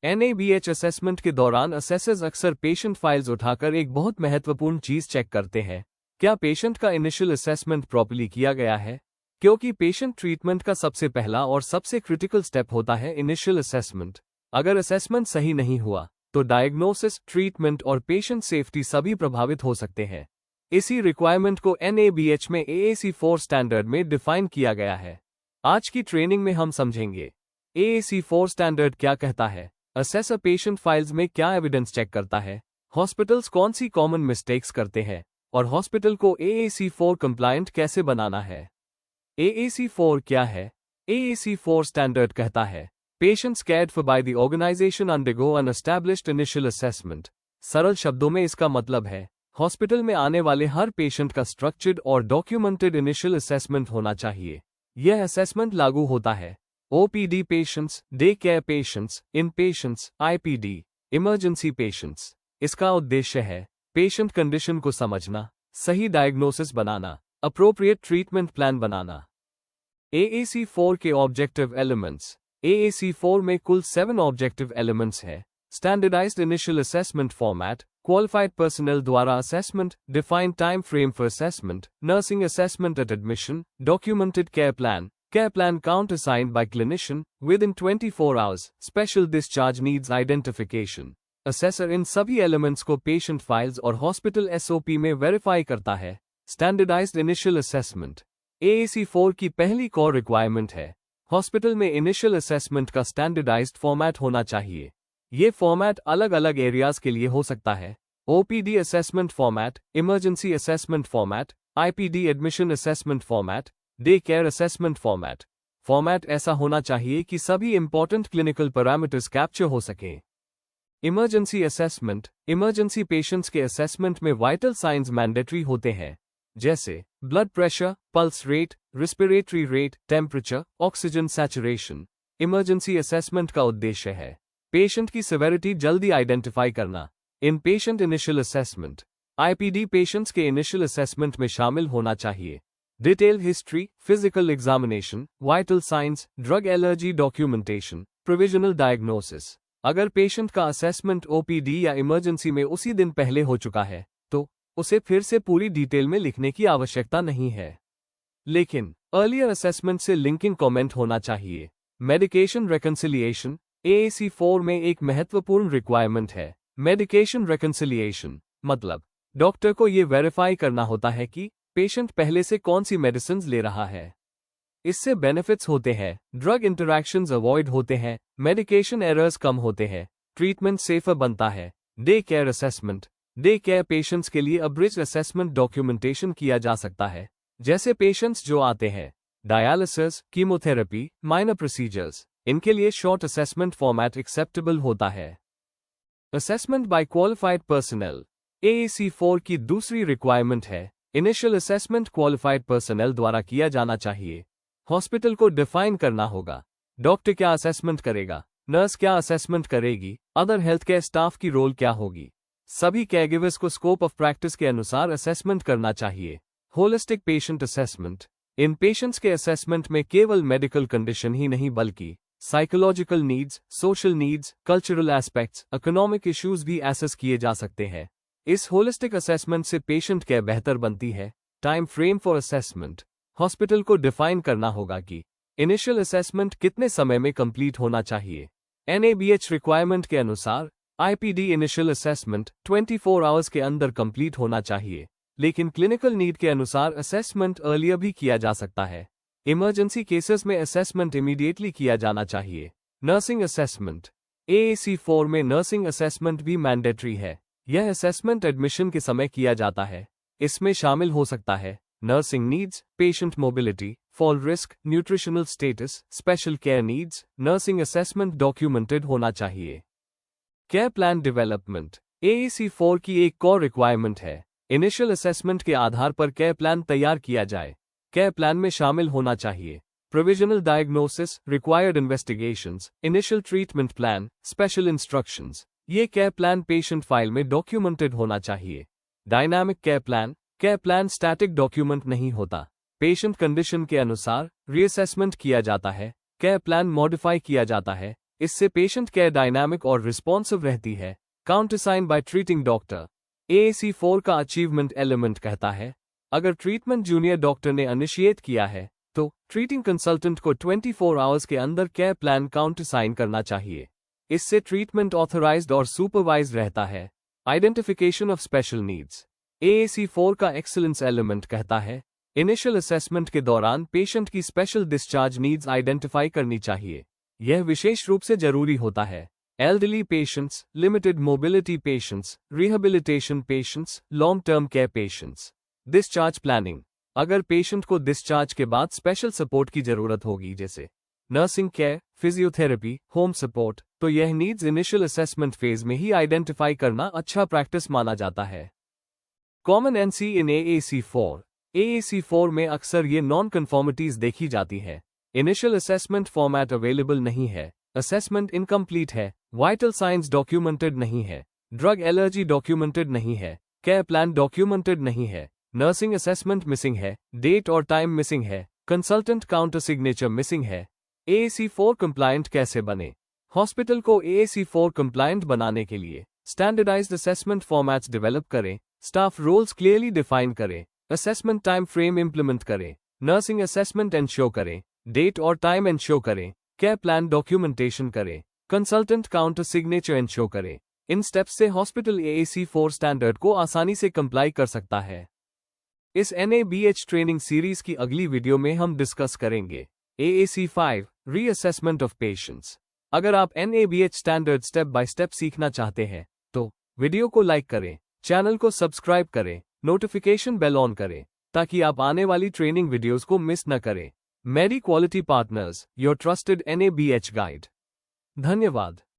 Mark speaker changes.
Speaker 1: NABH assessment के दौरान assessors अक्सर पेशेंट फाइल्स उठाकर एक बहुत महत्वपूर्ण चीज चेक करते हैं, क्या पेशेंट का इनिशियल असेसमेंट प्रॉपर्ली किया गया है। क्योंकि पेशेंट ट्रीटमेंट का सबसे पहला और सबसे क्रिटिकल स्टेप होता है इनिशियल असेसमेंट। अगर असेसमेंट सही नहीं हुआ तो डायग्नोसिस, ट्रीटमेंट और पेशेंट सेफ्टी सभी प्रभावित हो सकते हैं। इसी रिक्वायरमेंट को NABH में AAC4 स्टैंडर्ड में डिफाइन किया गया है। आज की ट्रेनिंग में हम समझेंगे AAC4 स्टैंडर्ड क्या कहता है, असेसर पेशेंट फाइल्स में क्या एविडेंस चेक करता है, हॉस्पिटल्स कौन सी कॉमन मिस्टेक्स करते हैं और हॉस्पिटल को AAC4 कंप्लायंट कैसे बनाना है। AAC4 क्या है? AAC4 स्टैंडर्ड कहता है patients cared for by the organisation undergo an established initial assessment. सरल शब्दों में इसका मतलब है हॉस्पिटल में आने वाले हर पेशेंट का स्ट्रक्चर्ड और डॉक्यूमेंटेड इनिशियल असेसमेंट होना चाहिए। यह असेसमेंट लागू होता है OPD patients, day care patients, inpatients, IPD, emergency patients. इसका उद्देश्य है पेशेंट कंडीशन को समझना, सही डायग्नोसिस बनाना, अप्रोप्रिएट ट्रीटमेंट प्लान बनाना। AAC4 के ऑब्जेक्टिव एलिमेंट्स। AAC4 में कुल 7 ऑब्जेक्टिव एलिमेंट्स हैं। Standardized initial assessment format, qualified personnel द्वारा assessment, defined time frame for assessment, nursing assessment eight admission, documented care plan count assigned by clinician within 24 hours, special discharge needs identification. Assessor इन सभी elements को patient files और hospital SOP में verify करता है। Standardized initial assessment AAC4 की पहली core requirement है। हॉस्पिटल में इनिशियल असेसमेंट का स्टैंडर्डाइज्ड फॉर्मेट होना चाहिए। ये फॉर्मेट अलग अलग एरियाज के लिए हो सकता है। OPD assessment format, emergency assessment format, IPD admission assessment format, day care assessment format. Format ऐसा होना चाहिए कि सभी इंपॉर्टेंट क्लिनिकल पैरामीटर्स कैप्चर हो सकें। इमरजेंसी असेसमेंट, इमरजेंसी पेशेंट्स के असेसमेंट में वाइटल साइंस मैंडेटरी होते हैं, जैसे blood pressure, pulse rate, respiratory rate, temperature, oxygen saturation. Emergency assessment का उद्देश्य है पेशेंट की सिविरिटी जल्दी आइडेंटिफाई करना। Inpatient initial assessment, IPD patients के इनिशियल असेसमेंट में शामिल होना चाहिए detail history, physical examination, vital signs, drug allergy documentation, provisional diagnosis. अगर पेशेंट का असेसमेंट OPD या इमरजेंसी में उसी दिन पहले हो चुका है तो उसे फिर से पूरी डिटेल में लिखने की आवश्यकता नहीं है। लेकिन अर्लियर असेसमेंट से लिंकिंग कमेंट होना चाहिए। मेडिकेशन रिकंसिलिएशन AAC4 में एक महत्वपूर्ण रिक्वायरमेंट है। मेडिकेशन रिकंसिलिएशन मतलब डॉक्टर को यह वेरीफाई करना होता है कि पेशेंट पहले से कौन सी मेडिसिन ले रहा है। इससे बेनिफिट्स होते हैं, ड्रग इंटरैक्शंस अवॉइड होते हैं, मेडिकेशन एरर्स कम होते हैं, ट्रीटमेंट सेफर बनता है। Day care assessment, day care patients के लिए अब्रिज असेसमेंट डॉक्यूमेंटेशन किया जा सकता है, जैसे पेशेंट्स जो आते हैं डायलिसिस, कीमोथेरेपी, माइनर प्रोसीजर्स, इनके लिए शॉर्ट असेसमेंट फॉर्मेट एक्सेप्टेबल होता है। Assessment bye qualified personal AAC4 की दूसरी रिक्वायरमेंट है इनिशियल असेसमेंट क्वालिफाइड पर्सनल द्वारा किया जाना चाहिए। हॉस्पिटल को डिफाइन करना होगा डॉक्टर क्या असेसमेंट करेगा, नर्स क्या असेसमेंट करेगी, अदर हेल्थ केयर स्टाफ की रोल क्या होगी। सभी केयरगिवर्स को स्कोप ऑफ प्रैक्टिस के अनुसार असेसमेंट करना चाहिए। होलिस्टिक पेशेंट असेसमेंट, इन पेशेंट्स के असेसमेंट में केवल मेडिकल कंडीशन ही नहीं बल्कि psychological needs, social needs, cultural aspects, economic issues भी एसेस किए जा सकते हैं। इस होलिस्टिक असेसमेंट से पेशेंट केयर बेहतर बनती है। Time frame for assessment, hospital को डिफाइन करना होगा कि इनिशियल असेसमेंट कितने समय में कंप्लीट होना चाहिए। NABH रिक्वायरमेंट के अनुसार IPD इनिशियल असेसमेंट 24 आवर्स के अंदर कंप्लीट होना चाहिए, लेकिन क्लिनिकल नीड के अनुसार असेसमेंट अर्लियर भी किया जा सकता है। इमरजेंसी केसेस में असेसमेंट इमीडिएटली किया जाना चाहिए। नर्सिंग असेसमेंट, AAC4 में नर्सिंग असेसमेंट भी मैंडेटरी है। यह असेसमेंट एडमिशन के समय किया जाता है। इसमें शामिल हो सकता है nursing needs, patient mobility, fall risk, nutritional status, special care needs. Nursing assessment documented होना चाहिए। केयर प्लान डेवलपमेंट AAC4 की एक कोर रिक्वायरमेंट है। इनिशियल असेसमेंट के आधार पर केयर प्लान तैयार किया जाए। केयर प्लान में शामिल होना चाहिए provisional diagnosis, required investigations, initial treatment plan, special instructions. ये केयर प्लान पेशेंट फाइल में डॉक्यूमेंटेड होना चाहिए। Dynamic care plan static document नहीं होता। पेशेंट कंडीशन के अनुसार रीअसेसमेंट किया जाता है, केयर प्लान मॉडिफाई किया जाता है इससे पेशेंट केयर डायनामिक और रिस्पॉन्सिव रहती है। काउंटरसाइन बाय ट्रीटिंग डॉक्टर। AAC4 का अचीवमेंट एलिमेंट कहता है, अगर ट्रीटमेंट जूनियर डॉक्टर ने इनिशिएट किया है तो ट्रीटिंग कंसल्टेंट को 24 आवर्स के अंदर केयर प्लान काउंटरसाइन करना चाहिए। इससे ट्रीटमेंट ऑथराइज्ड और सुपरवाइज्ड रहता है। Identification of special needs. AAC4 का एक्सीलेंस एलिमेंट कहता है, इनिशियल असेसमेंट के दौरान पेशेंट की स्पेशल डिस्चार्ज नीड्स आइडेंटिफाई करनी चाहिए। यह विशेष रूप से जरूरी होता है elderly patients, limited mobility patients, rehabilitation patients, long term care patients. Discharge planning. अगर पेशेंट को डिस्चार्ज के बाद स्पेशल सपोर्ट की जरूरत होगी, जैसे nursing care, physiotherapy, home support, तो यह नीड्स इनिशियल असेसमेंट फेज में ही आइडेंटिफाई करना अच्छा प्रैक्टिस माना जाता है। कॉमन एनसी इन AAC4। AAC4 में अक्सर ये नॉन कन्फॉर्मिटीज देखी जाती है। इनिशियल असेसमेंट फॉर्मेट अवेलेबल नहीं है, असेसमेंट इनकम्प्लीट है, वाइटल साइंस डॉक्यूमेंटेड नहीं है, ड्रग एलर्जी डॉक्यूमेंटेड नहीं है, केयर प्लान डॉक्यूमेंटेड नहीं है, नर्सिंग असेसमेंट मिसिंग है, डेट और टाइम मिसिंग है, कंसल्टेंट काउंटर सिग्नेचर मिसिंग है। AAC4 कंप्लायंट कैसे बने? हॉस्पिटल को AAC4 कंप्लायंट बनाने के लिए स्टैंडर्डाइज्ड असेसमेंट फॉर्मेट्स डेवलप करें, स्टाफ रोल्स क्लियरली डिफाइन करें, असेसमेंट टाइम फ्रेम इंप्लीमेंट करें, नर्सिंग असेसमेंट एंश्योर करें, डेट और टाइम एंश्योर करें, केयर प्लान डॉक्यूमेंटेशन करें, कंसल्टेंट काउंटर सिग्नेचर एंश्योर करें। इन स्टेप्स से हॉस्पिटल AAC4 स्टैंडर्ड को आसानी से कंप्लाई कर सकता है। इस NABH ट्रेनिंग सीरीज की अगली वीडियो में हम डिस्कस करेंगे AAC5 रीअसेसमेंट ऑफ पेशेंट्स। अगर आप NABH standard step by step सीखना चाहते हैं तो वीडियो को लाइक करें, चैनल को सब्सक्राइब करें, नोटिफिकेशन बेल ऑन करें ताकि आप आने वाली ट्रेनिंग वीडियोस को मिस न करें। Medi quality partners, your trusted NABH guide. धन्यवाद।